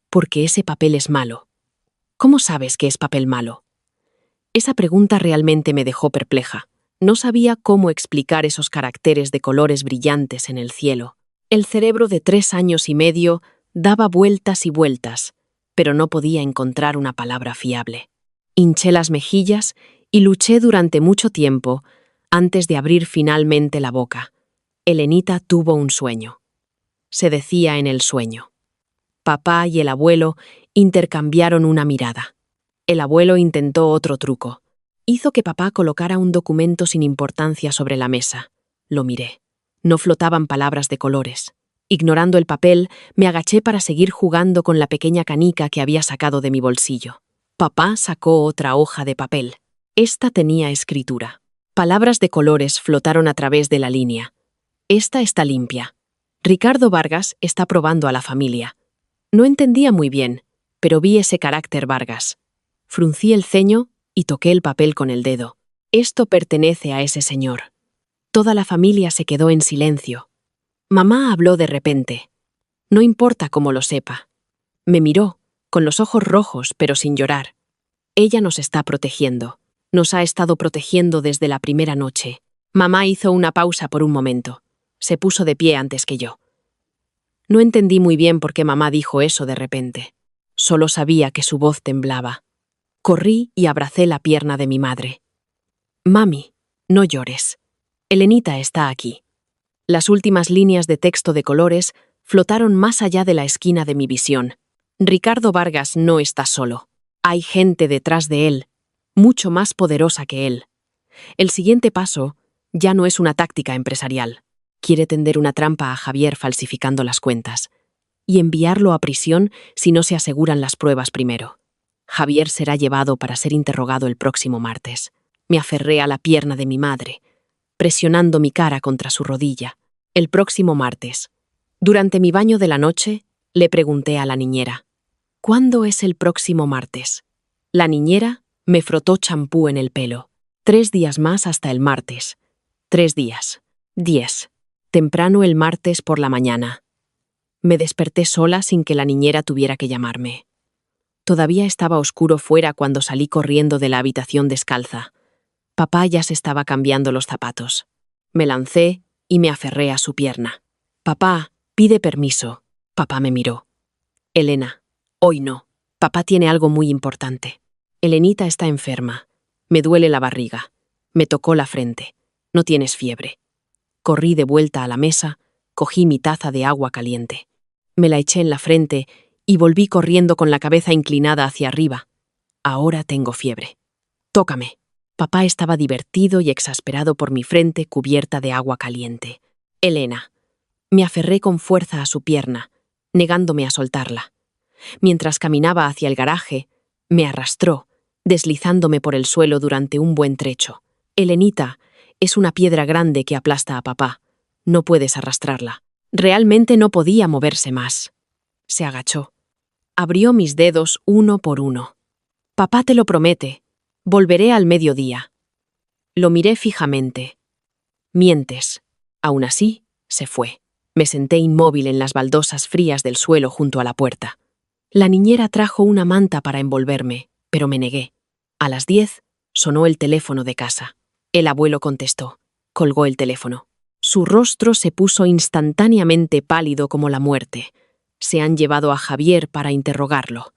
Porque ese papel es malo. ¿Cómo sabes que es papel malo? Esa pregunta realmente me dejó perpleja. No sabía cómo explicar esos caracteres de colores brillantes en el cielo. El cerebro de 3 años y medio daba vueltas y vueltas, pero no podía encontrar una palabra fiable. Hinché las mejillas y luché durante mucho tiempo antes de abrir finalmente la boca. Elenita tuvo un sueño. Se decía en el sueño. Papá y el abuelo intercambiaron una mirada. El abuelo intentó otro truco. Hizo que papá colocara un documento sin importancia sobre la mesa. Lo miré. No flotaban palabras de colores. Ignorando el papel, me agaché para seguir jugando con la pequeña canica que había sacado de mi bolsillo. Papá sacó otra hoja de papel. Esta tenía escritura. Palabras de colores flotaron a través de la línea. Esta está limpia. Ricardo Vargas está probando a la familia. No entendía muy bien, pero vi ese carácter Vargas. Fruncí el ceño y toqué el papel con el dedo. Esto pertenece a ese señor. Toda la familia se quedó en silencio. Mamá habló de repente. No importa cómo lo sepa. Me miró, con los ojos rojos pero sin llorar. Ella nos está protegiendo. Nos ha estado protegiendo desde la primera noche. Mamá hizo una pausa por un momento. Se puso de pie antes que yo. No entendí muy bien por qué mamá dijo eso de repente. Solo sabía que su voz temblaba. Corrí y abracé la pierna de mi madre. Mami, no llores. Elenita está aquí. Las últimas líneas de texto de colores flotaron más allá de la esquina de mi visión. Ricardo Vargas no está solo. Hay gente detrás de él, mucho más poderosa que él. El siguiente paso ya no es una táctica empresarial. Quiere tender una trampa a Javier falsificando las cuentas y enviarlo a prisión si no se aseguran las pruebas primero. Javier será llevado para ser interrogado el próximo martes. Me aferré a la pierna de mi madre, presionando mi cara contra su rodilla. El próximo martes. Durante mi baño de la noche, le pregunté a la niñera, ¿cuándo es el próximo martes? La niñera me frotó champú en el pelo. 3 días más hasta el martes. 3 días. 10. Temprano el martes por la mañana. Me desperté sola sin que la niñera tuviera que llamarme. Todavía estaba oscuro fuera cuando salí corriendo de la habitación descalza. Papá ya se estaba cambiando los zapatos. Me lancé y me aferré a su pierna. Papá, pide permiso. Papá me miró. Elena, hoy no. Papá tiene algo muy importante. Elenita está enferma. Me duele la barriga. Me tocó la frente. No tienes fiebre. Corrí de vuelta a la mesa, cogí mi taza de agua caliente. Me la eché en la frente y volví corriendo con la cabeza inclinada hacia arriba. Ahora tengo fiebre. Tócame. Papá estaba divertido y exasperado por mi frente cubierta de agua caliente. Elena. Me aferré con fuerza a su pierna, negándome a soltarla. Mientras caminaba hacia el garaje, me arrastró, deslizándome por el suelo durante un buen trecho. Elenita es una piedra grande que aplasta a papá. No puedes arrastrarla. Realmente no podía moverse más. Se agachó. Abrió mis dedos uno por uno. Papá te lo promete. Volveré al mediodía. Lo miré fijamente. Mientes. Aún así, se fue. Me senté inmóvil en las baldosas frías del suelo junto a la puerta. La niñera trajo una manta para envolverme, pero me negué. A las 10 sonó el teléfono de casa. El abuelo contestó. Colgó el teléfono. Su rostro se puso instantáneamente pálido como la muerte. Se han llevado a Javier para interrogarlo.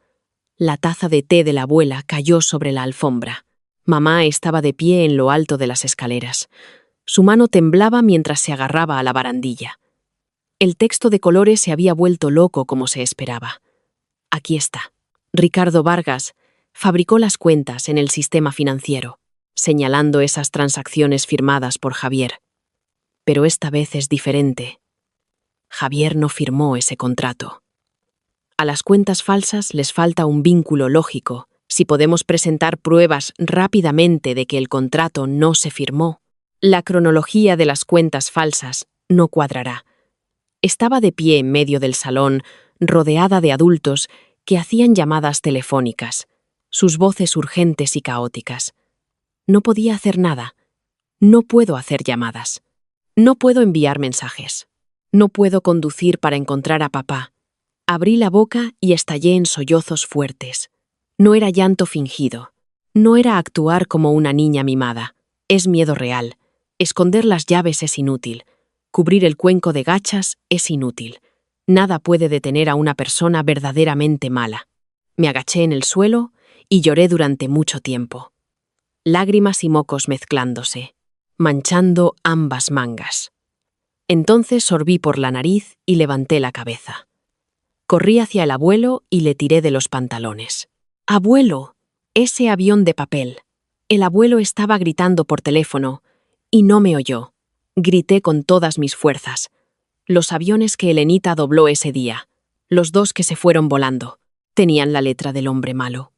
La taza de té de la abuela cayó sobre la alfombra. Mamá estaba de pie en lo alto de las escaleras. Su mano temblaba mientras se agarraba a la barandilla. El texto de colores se había vuelto loco como se esperaba. Aquí está. Ricardo Vargas fabricó las cuentas en el sistema financiero, señalando esas transacciones firmadas por Javier. Pero esta vez es diferente. Javier no firmó ese contrato. A las cuentas falsas les falta un vínculo lógico. Si podemos presentar pruebas rápidamente de que el contrato no se firmó, la cronología de las cuentas falsas no cuadrará. Estaba de pie en medio del salón, rodeada de adultos que hacían llamadas telefónicas, sus voces urgentes y caóticas. No podía hacer nada. No puedo hacer llamadas. No puedo enviar mensajes. No puedo conducir para encontrar a papá. Abrí la boca y estallé en sollozos fuertes. No era llanto fingido. No era actuar como una niña mimada. Es miedo real. Esconder las llaves es inútil. Cubrir el cuenco de gachas es inútil. Nada puede detener a una persona verdaderamente mala. Me agaché en el suelo y lloré durante mucho tiempo. Lágrimas y mocos mezclándose, manchando ambas mangas. Entonces sorbí por la nariz y levanté la cabeza. Corrí hacia el abuelo y le tiré de los pantalones. «¡Abuelo! Ese avión de papel». El abuelo estaba gritando por teléfono y no me oyó. Grité con todas mis fuerzas. Los aviones que Elenita dobló ese día, los dos que se fueron volando, tenían la letra del hombre malo.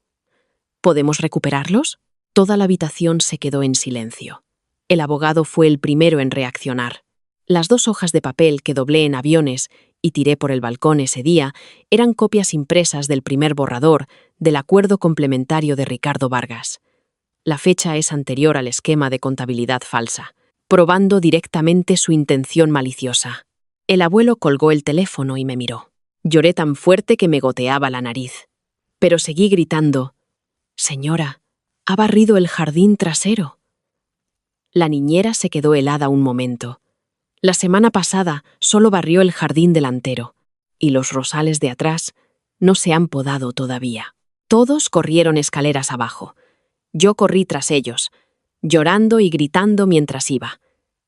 ¿Podemos recuperarlos? Toda la habitación se quedó en silencio. El abogado fue el primero en reaccionar. Las 2 hojas de papel que doblé en aviones y tiré por el balcón ese día eran copias impresas del primer borrador del acuerdo complementario de Ricardo Vargas. La fecha es anterior al esquema de contabilidad falsa, probando directamente su intención maliciosa. El abuelo colgó el teléfono y me miró. Lloré tan fuerte que me goteaba la nariz. Pero seguí gritando: «Señora, ha barrido el jardín trasero». La niñera se quedó helada un momento. La semana pasada solo barrió el jardín delantero, y los rosales de atrás no se han podado todavía. Todos corrieron escaleras abajo. Yo corrí tras ellos, llorando y gritando mientras iba.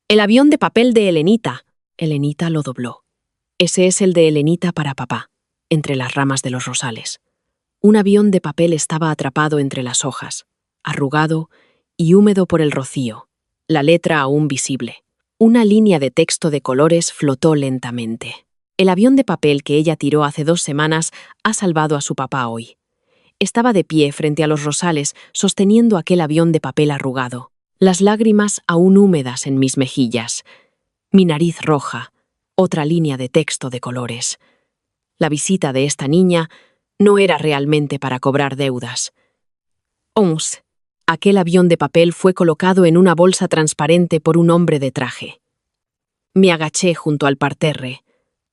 «¡El avión de papel de Elenita!». Elenita lo dobló. Ese es el de Elenita para papá, entre las ramas de los rosales. Un avión de papel estaba atrapado entre las hojas, arrugado y húmedo por el rocío, la letra aún visible. Una línea de texto de colores flotó lentamente. El avión de papel que ella tiró hace 2 semanas ha salvado a su papá hoy. Estaba de pie frente a los rosales, sosteniendo aquel avión de papel arrugado, las lágrimas aún húmedas en mis mejillas, mi nariz roja, otra línea de texto de colores. La visita de esta niña no era realmente para cobrar deudas. 11. Aquel avión de papel fue colocado en una bolsa transparente por un hombre de traje. Me agaché junto al parterre.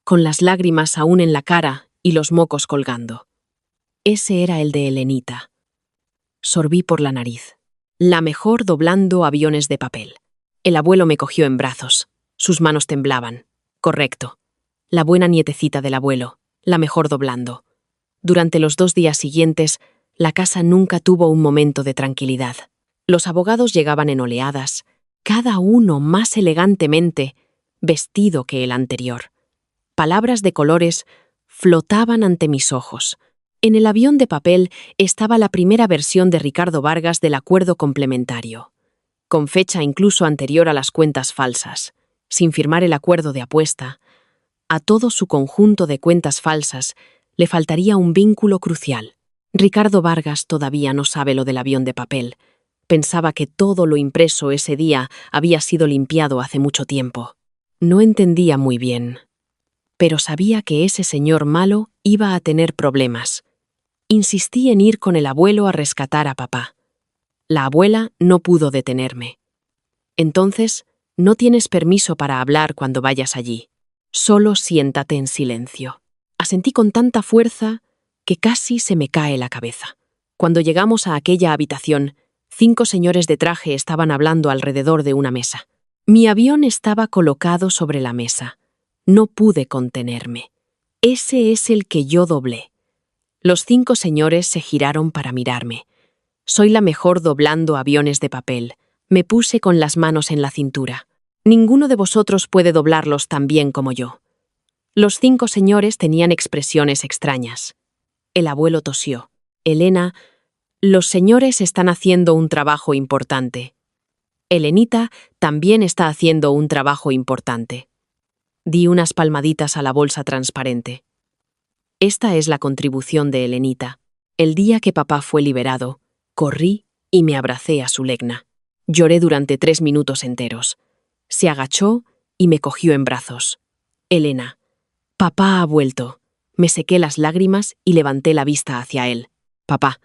con las lágrimas aún en la cara y los mocos colgando. Ese era el de Elenita. Sorbí por la nariz. La mejor doblando aviones de papel. El abuelo me cogió en brazos. Sus manos temblaban. Correcto. La buena nietecita del abuelo, la mejor doblando. Durante los 2 días siguientes, la casa nunca tuvo un momento de tranquilidad. Los abogados llegaban en oleadas, cada uno más elegantemente vestido que el anterior. Palabras de colores flotaban ante mis ojos. En el avión de papel estaba la primera versión de Ricardo Vargas del acuerdo complementario, con fecha incluso anterior a las cuentas falsas, sin firmar el acuerdo de apuesta. A todo su conjunto de cuentas falsas le faltaría un vínculo crucial. Ricardo Vargas todavía no sabe lo del avión de papel. Pensaba que todo lo impreso ese día había sido limpiado hace mucho tiempo. No entendía muy bien, pero sabía que ese señor malo iba a tener problemas. Insistí en ir con el abuelo a rescatar a papá. La abuela no pudo detenerme. Entonces, no tienes permiso para hablar cuando vayas allí. Solo siéntate en silencio. Asentí con tanta fuerza que casi se me cae la cabeza. Cuando llegamos a aquella habitación, 5 señores de traje estaban hablando alrededor de una mesa. Mi avión estaba colocado sobre la mesa. No pude contenerme. Ese es el que yo doblé. Los 5 señores se giraron para mirarme. Soy la mejor doblando aviones de papel. Me puse con las manos en la cintura. Ninguno de vosotros puede doblarlos tan bien como yo. Los 5 señores tenían expresiones extrañas. El abuelo tosió. Elena, los señores están haciendo un trabajo importante. Elenita también está haciendo un trabajo importante. Di unas palmaditas a la bolsa transparente. Esta es la contribución de Elenita. El día que papá fue liberado, corrí y me abracé a su legna. Lloré durante 3 minutos enteros. Se agachó y me cogió en brazos. Elena, papá ha vuelto. Me sequé las lágrimas y levanté la vista hacia él. Papá,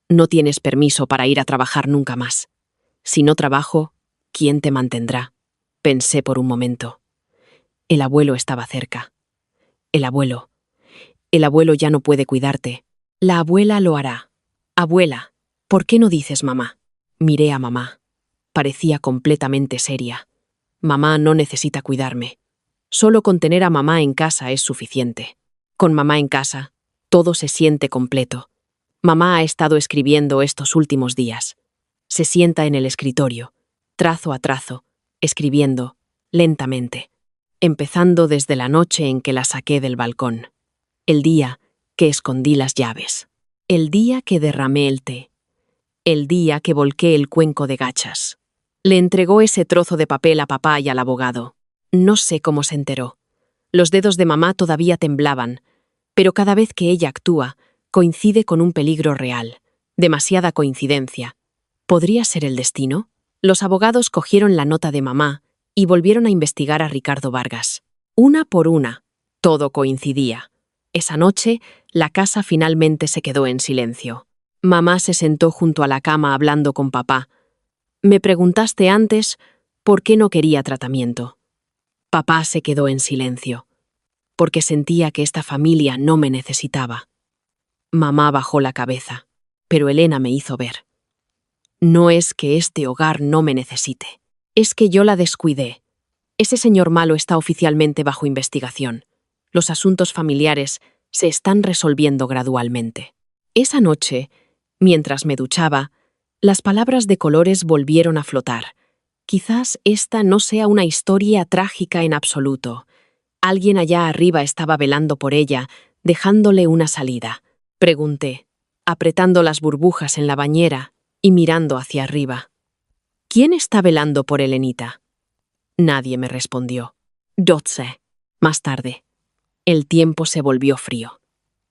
no tienes permiso para ir a trabajar nunca más. Si no trabajo, ¿quién te mantendrá? Pensé por un momento. El abuelo estaba cerca. El abuelo ya no puede cuidarte. La abuela lo hará. Abuela, ¿por qué no dices mamá? Miré a mamá. Parecía completamente seria. Mamá no necesita cuidarme. Solo con tener a mamá en casa es suficiente. Con mamá en casa, todo se siente completo. Mamá ha estado escribiendo estos últimos días. Se sienta en el escritorio, trazo a trazo, escribiendo, lentamente, empezando desde la noche en que la saqué del balcón. El día que escondí las llaves. El día que derramé el té. El día que volqué el cuenco de gachas. Le entregó ese trozo de papel a papá y al abogado. No sé cómo se enteró. Los dedos de mamá todavía temblaban, pero cada vez que ella actúa, coincide con un peligro real. Demasiada coincidencia. ¿Podría ser el destino? Los abogados cogieron la nota de mamá y volvieron a investigar a Ricardo Vargas. Una por una, todo coincidía. Esa noche, la casa finalmente se quedó en silencio. Mamá se sentó junto a la cama hablando con papá. Me preguntaste antes por qué no quería tratamiento. Papá se quedó en silencio, porque sentía que esta familia no me necesitaba. Mamá bajó la cabeza, pero Elena me hizo ver. No es que este hogar no me necesite, es que yo la descuidé. Ese señor malo está oficialmente bajo investigación. Los asuntos familiares se están resolviendo gradualmente. Esa noche, mientras me duchaba, las palabras de colores volvieron a flotar. Quizás esta no sea una historia trágica en absoluto. Alguien allá arriba estaba velando por ella, dejándole una salida. Pregunté, apretando las burbujas en la bañera y mirando hacia arriba. ¿Quién está velando por Elenita? Nadie me respondió. Dotze. Más tarde. El tiempo se volvió frío,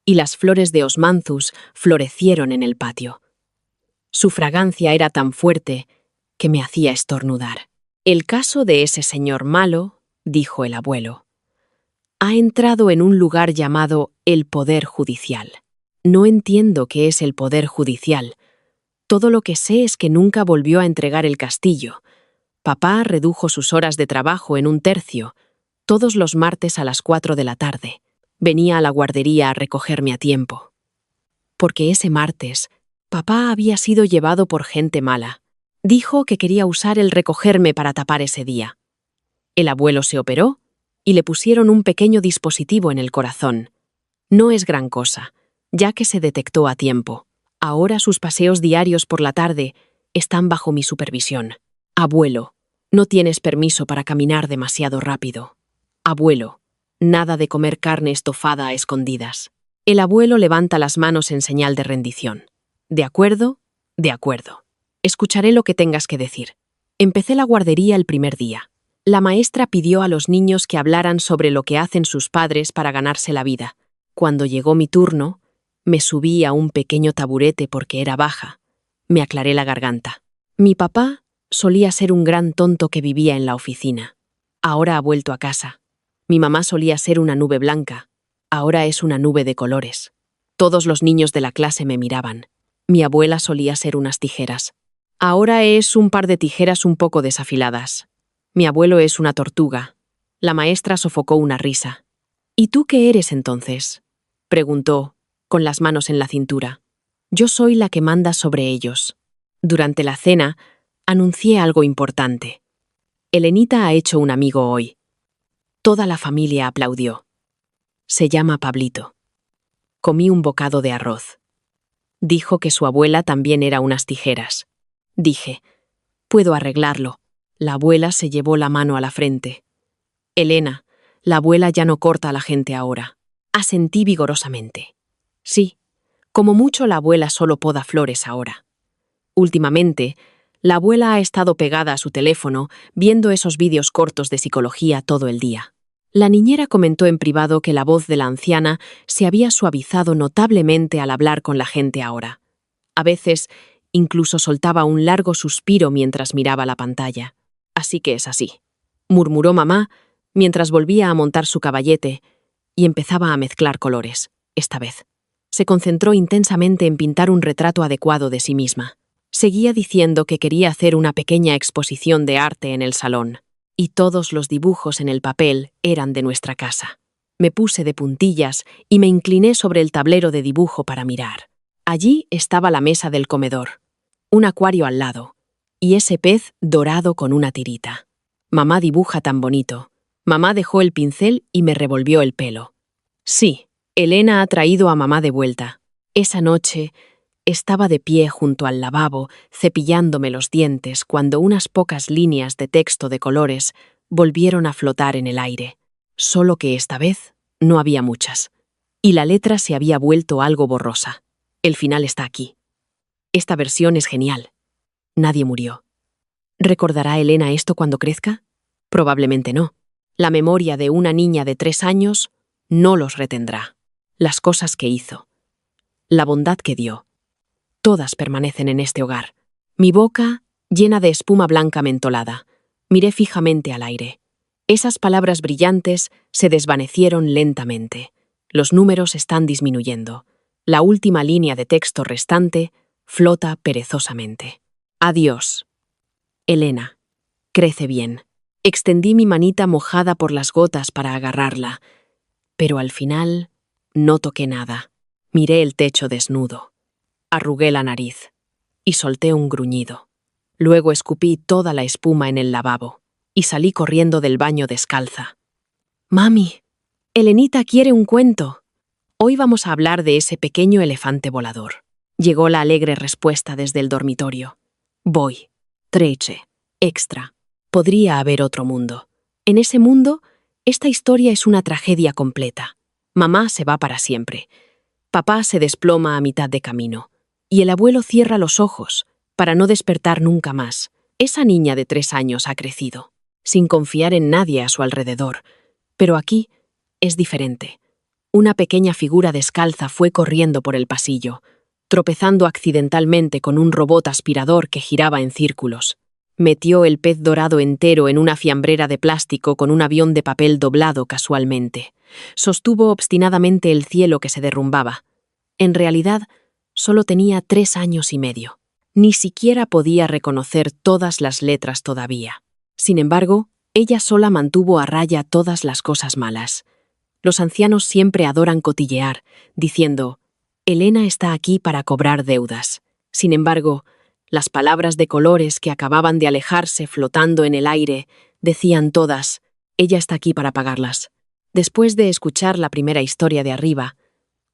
y las flores de osmanthus florecieron en el patio. Su fragancia era tan fuerte que me hacía estornudar. El caso de ese señor malo, dijo el abuelo, ha entrado en un lugar llamado el Poder Judicial. No entiendo qué es el Poder Judicial. Todo lo que sé es que nunca volvió a entregar el castillo. Papá redujo sus horas de trabajo en 1/3. Todos los martes a las 4 de la tarde. Venía a la guardería a recogerme a tiempo. Porque ese martes, papá había sido llevado por gente mala. Dijo que quería usar el recogerme para tapar ese día. El abuelo se operó y le pusieron un pequeño dispositivo en el corazón. No es gran cosa, ya que se detectó a tiempo. Ahora sus paseos diarios por la tarde están bajo mi supervisión. Abuelo, no tienes permiso para caminar demasiado rápido. Abuelo, nada de comer carne estofada a escondidas. El abuelo levanta las manos en señal de rendición. ¿De acuerdo? De acuerdo. Escucharé lo que tengas que decir. Empecé la guardería el primer día. La maestra pidió a los niños que hablaran sobre lo que hacen sus padres para ganarse la vida. Cuando llegó mi turno, me subí a un pequeño taburete porque era baja. Me aclaré la garganta. Mi papá solía ser un gran tonto que vivía en la oficina. Ahora ha vuelto a casa. Mi mamá solía ser una nube blanca. Ahora es una nube de colores. Todos los niños de la clase me miraban. Mi abuela solía ser unas tijeras. Ahora es un par de tijeras un poco desafiladas. Mi abuelo es una tortuga. La maestra sofocó una risa. ¿Y tú qué eres entonces?, preguntó, con las manos en la cintura. Yo soy la que manda sobre ellos. Durante la cena, anuncié algo importante. Elenita ha hecho un amigo hoy. Toda la familia aplaudió. Se llama Pablito. Comí un bocado de arroz. Dijo que su abuela también era unas tijeras. Dije, puedo arreglarlo. La abuela se llevó la mano a la frente. Elena, la abuela ya no corta a la gente ahora. Asentí vigorosamente. Sí, como mucho la abuela solo poda flores ahora. Últimamente, la abuela ha estado pegada a su teléfono viendo esos vídeos cortos de psicología todo el día. La niñera comentó en privado que la voz de la anciana se había suavizado notablemente al hablar con la gente ahora. A veces, incluso soltaba un largo suspiro mientras miraba la pantalla. Así que es así, murmuró mamá mientras volvía a montar su caballete y empezaba a mezclar colores, esta vez. Se concentró intensamente en pintar un retrato adecuado de sí misma. Seguía diciendo que quería hacer una pequeña exposición de arte en el salón, y todos los dibujos en el papel eran de nuestra casa. Me puse de puntillas y me incliné sobre el tablero de dibujo para mirar. Allí estaba la mesa del comedor, un acuario al lado, y ese pez dorado con una tirita. Mamá dibuja tan bonito. Mamá dejó el pincel y me revolvió el pelo. Sí, Elena ha traído a mamá de vuelta. Esa noche estaba de pie junto al lavabo, cepillándome los dientes cuando unas pocas líneas de texto de colores volvieron a flotar en el aire. Solo que esta vez no había muchas. Y la letra se había vuelto algo borrosa. El final está aquí. Esta versión es genial. Nadie murió. ¿Recordará Elena esto cuando crezca? Probablemente no. La memoria de una niña de 3 años no los retendrá. Las cosas que hizo. La bondad que dio. Todas permanecen en este hogar. Mi boca, llena de espuma blanca mentolada. Miré fijamente al aire. Esas palabras brillantes se desvanecieron lentamente. Los números están disminuyendo. La última línea de texto restante flota perezosamente. Adiós. Elena. Crece bien. Extendí mi manita mojada por las gotas para agarrarla, pero al final no toqué nada. Miré el techo desnudo. Arrugué la nariz y solté un gruñido. Luego escupí toda la espuma en el lavabo y salí corriendo del baño descalza. Mami, Elenita quiere un cuento. Hoy vamos a hablar de ese pequeño elefante volador. Llegó la alegre respuesta desde el dormitorio. Voy. Trece. Extra. Podría haber otro mundo. En ese mundo, esta historia es una tragedia completa. Mamá se va para siempre. Papá se desploma a mitad de camino. Y el abuelo cierra los ojos, para no despertar nunca más. Esa niña de 3 años ha crecido, sin confiar en nadie a su alrededor. Pero aquí es diferente. Una pequeña figura descalza fue corriendo por el pasillo, tropezando accidentalmente con un robot aspirador que giraba en círculos. Metió el pez dorado entero en una fiambrera de plástico con un avión de papel doblado casualmente. Sostuvo obstinadamente el cielo que se derrumbaba. En realidad, solo tenía 3 años y medio. Ni siquiera podía reconocer todas las letras todavía. Sin embargo, Ella sola mantuvo a raya todas las cosas malas. Los ancianos siempre adoran cotillear, diciendo, Elena está aquí para cobrar deudas. Sin embargo, las palabras de colores que acababan de alejarse flotando en el aire decían todas, ella está aquí para pagarlas. Después de escuchar la primera historia de arriba,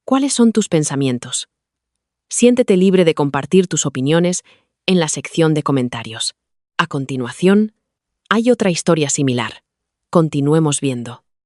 ¿cuáles son tus pensamientos? Siéntete libre de compartir tus opiniones en la sección de comentarios. A continuación, hay otra historia similar. Continuemos viendo.